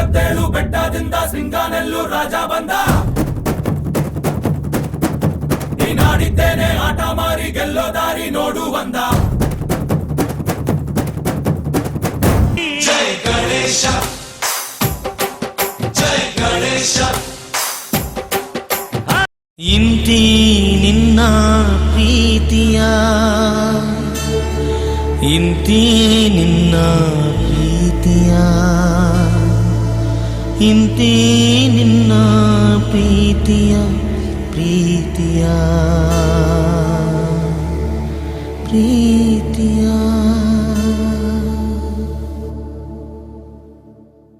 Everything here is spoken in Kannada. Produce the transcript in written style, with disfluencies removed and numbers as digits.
57 ಬೆಟ್ಟದಿಂದ ಸಿಂಗಾನೆಲ್ಲೂರು ರಾಜ ಬಂದ. ನೀನಾಡಿದ್ದೇನೆ ಆಟ ಮಾರಿ ಗೆಲ್ಲೋ ದಾರಿ ನೋಡು ಬಂದ. ಜೈ ಗಣೇಶ ಜೈ ಗಣೇಶ. ಇಂತಿ ನಿನ್ನ ಪ್ರೀತಿಯ, ಇಂತಿ ನಿನ್ನ ಪ್ರೀತಿಯ, ಇಂತಿ ನಿನ್ನ ಪ್ರೀತಿಯ ಪ್ರೀತಿಯ ಪ್ರೀತಿಯ.